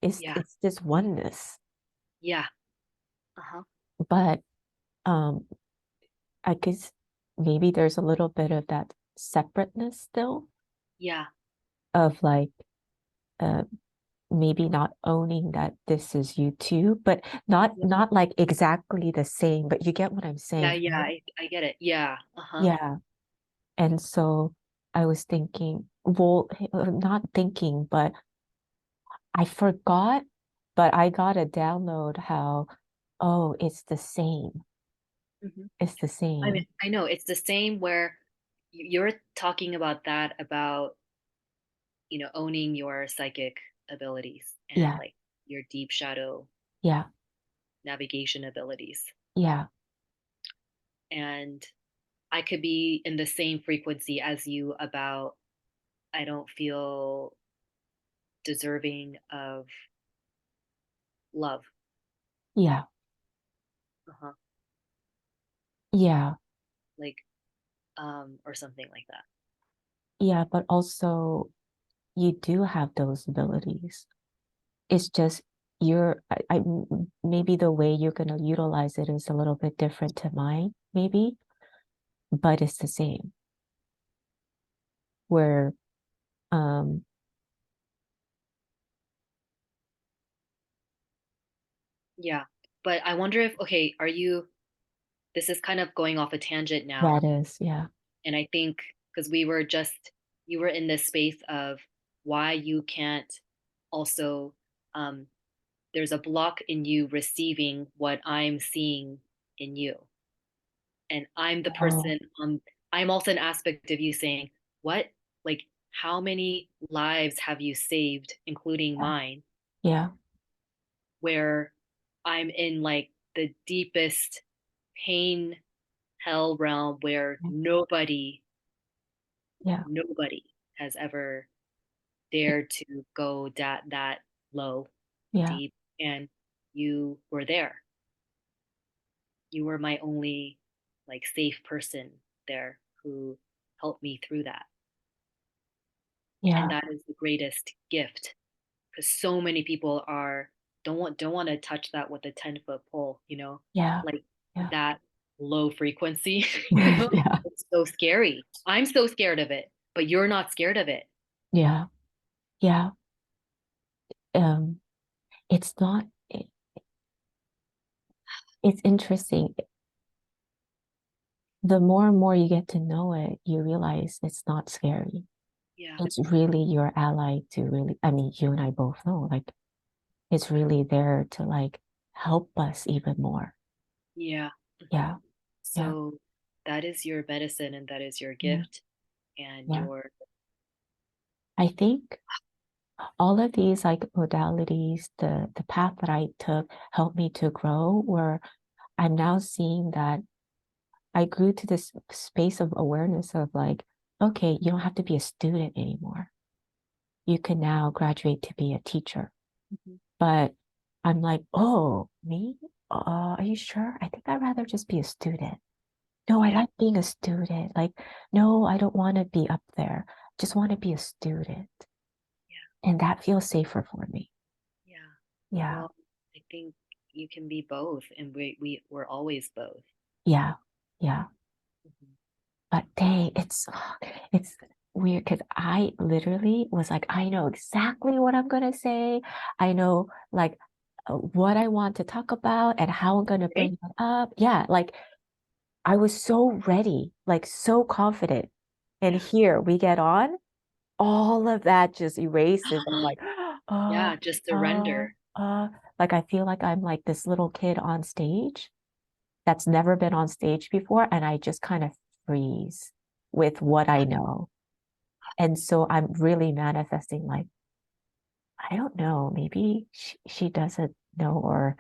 Yeah.
It's this oneness.
Yeah. Uh-huh.
But um I guess maybe there's a little bit of that separateness still
Yeah.
of like uh maybe not owning that this is you too, but
Yeah.
not like exactly the same, but you get what I'm
Yeah.
saying,
Yeah.
right?
I get it. Yeah. Uh-huh.
Yeah. And so I was thinking, well, not thinking, but I forgot, but I got a download how, oh, it's the same.
Mhm.
It's the
I mean,
same.
I know it's the same where you're talking about that, about, owning your psychic abilities and
Yeah.
like your deep shadow
Yeah.
navigation abilities.
Yeah.
And I could be in the same frequency as you about, I don't feel deserving of love.
Yeah.
Uh-huh.
Yeah.
Like, or something like that.
Yeah. But also, you do have those abilities. It's just maybe the way you're going to utilize it is a little bit different to mine, maybe, but it's the same. Where, um,
Yeah. But I wonder if, okay, this is kind of going off a tangent now.
that is, yeah.
And I think because you were in this space of why you can't also, um, there's a block in you receiving what I'm seeing in you. And I'm the
Oh,
person I'm also an aspect of you saying, what, like, how many lives have you saved, including
yeah.
mine,
Yeah.
where I'm in like the deepest pain hell realm where
Yeah.
nobody has ever dared to go that low,
Yeah.
deep, and you were there. You were my only like safe person there who helped me through that. And
Yeah.
that is the greatest gift because so many people are don't want to touch that with a 10-foot pole,
Yeah.
like
Yeah.
that low frequency,
Yeah.
It's so scary. I'm so scared of it, but you're not scared of it.
Yeah. Yeah. Um, it's not, it's interesting. The more and more you get to know it, you realize it's not scary.
Yeah.
It's really your ally to really, I mean, you and I both know, like, it's really there to like help us even more.
Yeah.
Yeah. Yeah.
So that is your medicine and that is your
Yeah.
gift and
Yeah.
your
I think all of these like modalities, the path that I took helped me to grow where I'm now seeing that I grew to this space of awareness of like, okay, you don't have to be a student anymore. You can now graduate to be a teacher.
Mhm.
But I'm like, oh, me? Are you sure? I think I'd rather just be a student. No, I
Yeah.
like being a student. Like, no, I don't want to be up there. Just want to be a student.
Yeah.
And that feels safer for me.
Yeah.
Yeah.
Well, I think you can be both and we're always both.
Yeah. Yeah.
Mhm.
But dang, it's weird because I literally was like, I know exactly what I'm gonna say. I know like what I want to talk about and how I'm gonna
Okay.
bring it up. Yeah, like I was so ready, like so confident. And
Yeah.
here we get on, all of that just erases. I'm like,
Yeah, just surrender.
like I feel like I'm like this little kid on stage that's never been on stage before, and I just kind of freeze with what I know. And so I'm really manifesting like, I don't know, maybe she doesn't know, or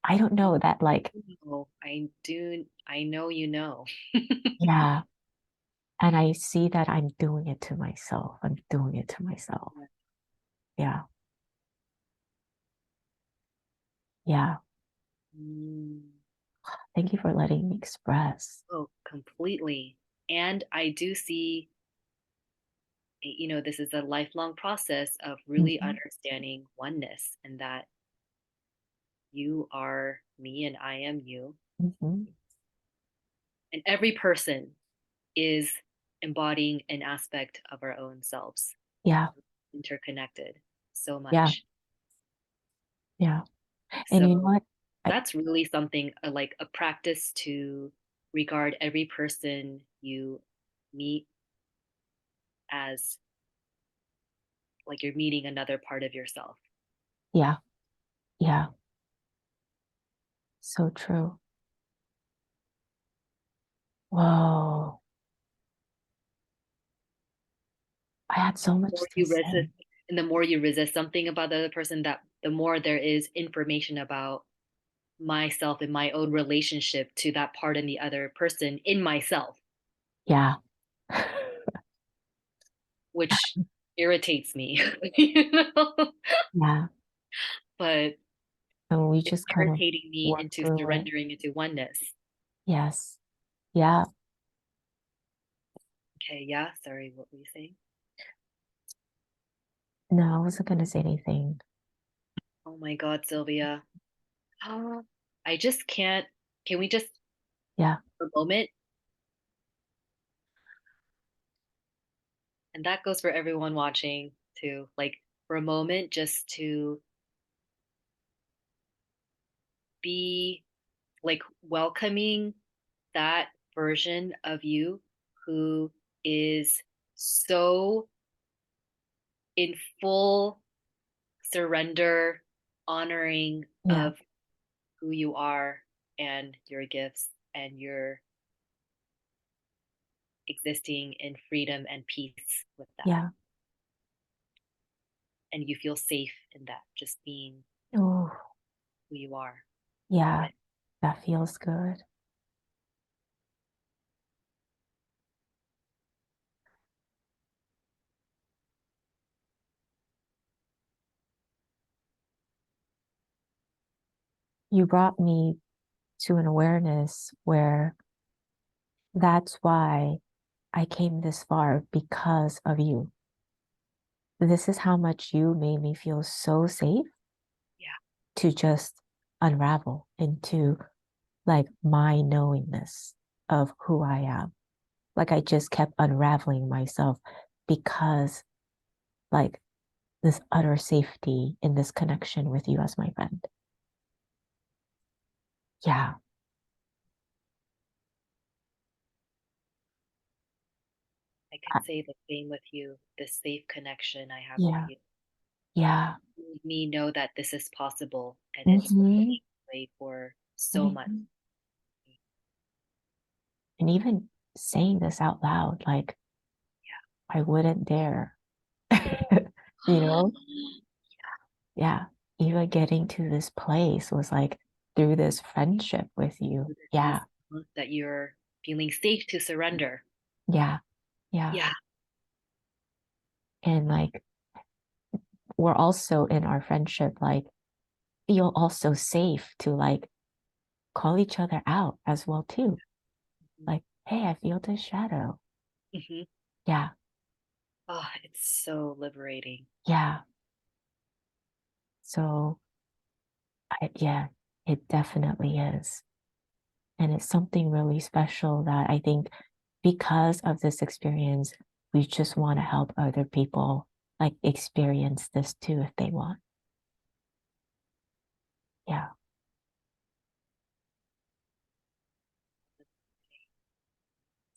I don't know that like,
Oh, I know you know.
yeah. And I see that I'm doing it to myself. I'm doing it to myself. Yeah. Yeah.
Mm.
Thank you for letting me express.
Oh, completely. And I do see, this is a lifelong process of really
Mhm.
understanding oneness and that you are me and I am you.
Mhm.
And every person is embodying an aspect of our own selves,
Yeah.
interconnected so
Yeah.
much.
Yeah. And you know
So
what? I,
that's really something like a practice to regard every person you meet as like you're meeting another part of yourself.
yeah. Yeah. So true. Whoa. I had so much
More
to
you
say.
resist, and the more you resist something about the other person, that the more there is information about myself and my own relationship to that part and the other person in myself,
Yeah.
which irritates me, you know?
Yeah.
But
And we
It's
just kind of
irritating me
work
into
through it.
surrendering into oneness.
Yes. Yeah.
Okay, yeah. Sorry, what were you saying?
No, I wasn't gonna say anything.
Oh my God, Sylvia. I just can't. Can we just
Yeah.
for a moment? And that goes for everyone watching too. Like for a moment, just to be like welcoming that version of you who is so in full surrender, honoring
Yeah.
of who you are and your gifts and your existing in freedom and peace with that.
Yeah.
And you feel safe in that, just being
Oh,
who you are. Love
yeah.
it.
That feels good. You brought me to an awareness where that's why I came this far because of you. This is how much you made me feel so safe
Yeah.
to just unravel into like my knowingness of who I am. Like I just kept unraveling myself because like this utter safety in this connection with you as my friend. Yeah.
I could say the same with you, the safe connection I have with
Yeah.
you.
Yeah.
Made me know that this is possible and it's
Mm-hmm.
way for so much.
Mm-hmm. And even saying this out loud, like I wouldn't dare, you
Yeah.
know? Yeah. Even getting to this place was like through this friendship with you.
This
Yeah.
that you're feeling safe to surrender.
Yeah. Yeah.
Yeah.
And like we're also in our friendship, like feel also safe to like call each other out as well too. Like, hey, I feel this shadow.
Mm-hmm.
Yeah.
Oh, it's so liberating.
Yeah. So yeah, it definitely is. And it's something really special that I think because of this experience, we just want to help other people like experience this too if they want. Yeah.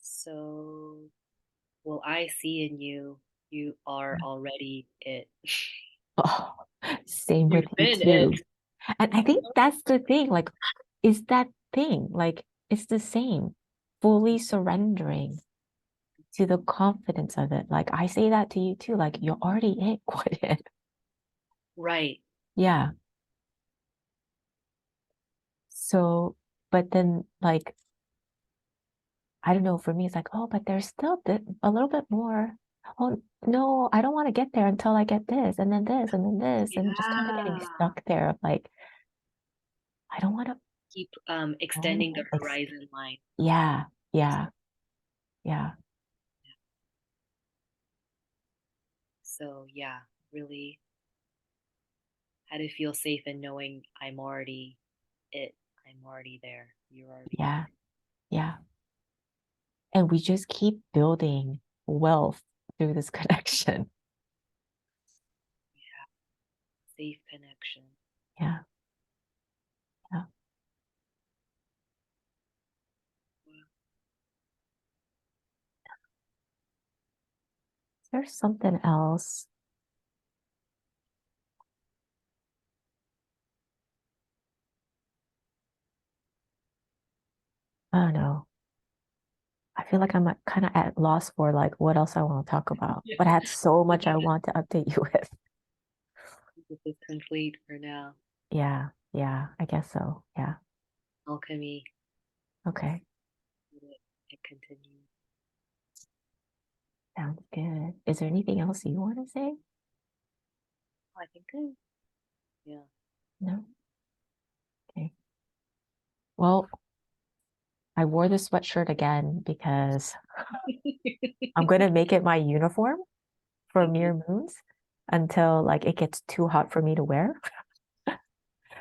So, well, I see in you, you are already it.
Oh, same with
You've
you
been it.
too. And I think that's the thing, like, is that thing, like, it's the same, fully surrendering to the confidence of it. Like, I say that to you too, like, you're already it, Kwonyin.
Right.
Yeah. So, but then, like, I don't know, for me, it's like, oh, but there's still a little bit more. Oh, no, I don't want to get there until I get this, and then this, and then this, and just kind of getting
Yeah.
stuck there of like, I don't want to,
Keep extending the
oh,
horizon line.
yeah, yeah, yeah,
So, yeah, really how to feel safe in knowing I'm already it. I'm already there. You're already
yeah,
there.
yeah. And we just keep building wealth through this connection.
Safe connection.
Yeah, yeah. There's something else. I don't know. I feel like I'm kind of at loss for like what else I want to talk about,
Yeah.
but I had so
I
much I want to update you with.
This is complete for now.
Yeah, yeah, I guess so. Yeah.
Alchemy.
Okay.
It continues.
Sounds good. Is there anything else you want to say?
I think, yeah.
No? Well, I wore the sweatshirt again because I'm gonna make it my uniform for
Mhm.
mere moons until like it gets too hot for me to wear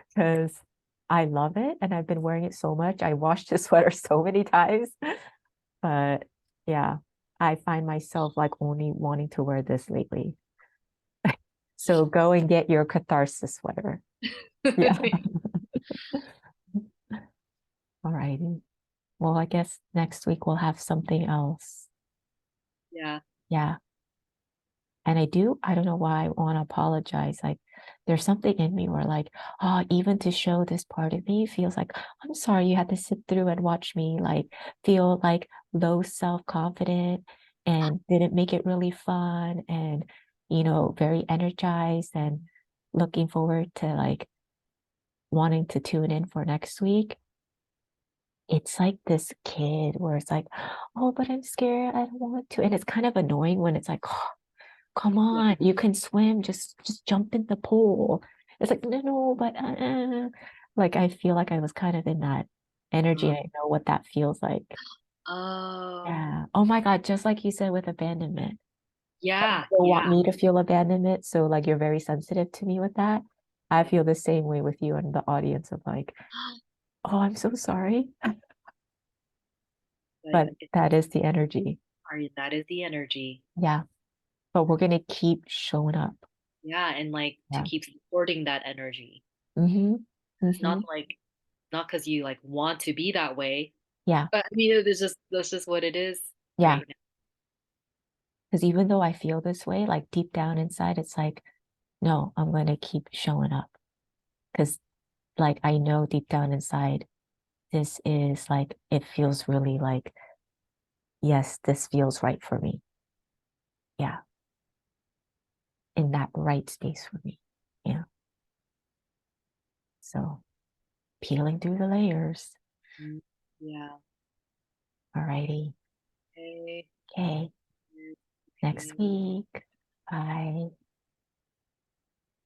because I love it and I've been wearing it so much. I washed the sweater so many times, but yeah, I find myself like only wanting to wear this lately. So go and get your catharsis sweater. Yeah. All righty. Well, I guess next week we'll have something else.
Yeah.
Yeah. And I don't know why I want to apologize. Like there's something in me where like, oh, even to show this part of me feels like, I'm sorry you had to sit through and watch me like feel like low self-confident and didn't make it really fun and, very energized and looking forward to like wanting to tune in for next week. It's like this kid where it's like, oh, but I'm scared. I don't want to. And it's kind of annoying when it's like, oh, come
Yeah.
on, you can swim, just jump in the pool. It's like, no, no, but like I feel like I was kind of in that energy
Uh,
and I know what that feels like.
oh,
Yeah. Oh my God, just like you said with abandonment.
yeah,
You don't want
yeah.
me to feel abandonment, so like you're very sensitive to me with that. I feel the same way with you and the audience of like, oh, I'm so sorry.
But
But that is the energy.
that is the energy.
Yeah. But we're gonna keep showing up.
Yeah, and like to
Yeah.
keep supporting that energy.
Mm-hmm.
It's not
Mm-hmm.
like not because you like want to be that way,
Yeah.
but I mean it's just that's just what it is
Yeah.
right now.
Because even though I feel this way, like deep down inside, it's like, no, I'm going to keep showing up. Because, like, I know deep down inside, this is like, it feels really like, yes, this feels right for me. Yeah. In that right space for me. Yeah. So peeling through the layers.
Mm, yeah.
Alrighty.
Okay.
Okay. Next
Okay.
week. Bye.